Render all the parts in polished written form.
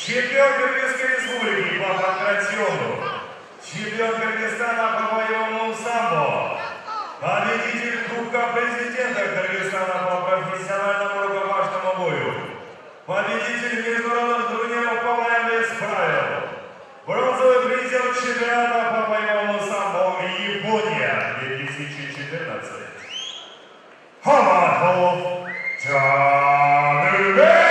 Чемпион Кыргызской республики по панкратиону. Чемпион Кыргызстана по боевому самбо. Победитель Кубка президента Кыргызстана по профессиональному рукопашному бою. Победитель международных турниров по боям без правил. Бронзовый призер чемпионата по боевому самбо Япония 2014. Хамахов Джанубе!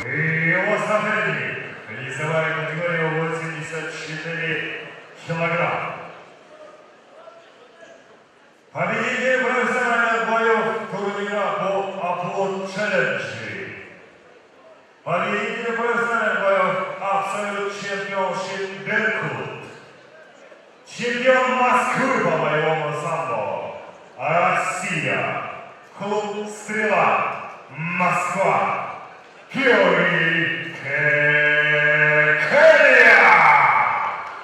Его соперник, весовая категория 84 килограмм. Победитель профессиональных боев турнира по Аплод Челленджи. Победитель профессиональных боев Абсолют Чемпионшип Беркут. Чемпион Москвы по боевому самбо. Россия. Клуб «Стрела». Москва. Георгий Кекелия!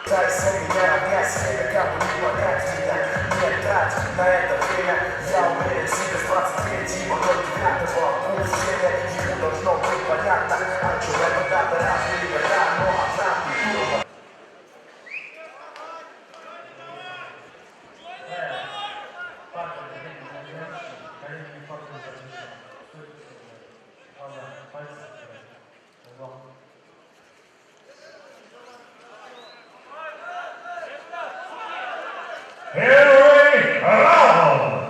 Дайся меня обнять, время как бы не подать меня. Нет, трать на это время. Я уверен, себе с 23-го до 9-го курса ему должно быть понятно. А что это дата, разве не вода, но одна культура. Первый раунд!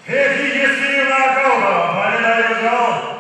Технический нокаут. Победа идет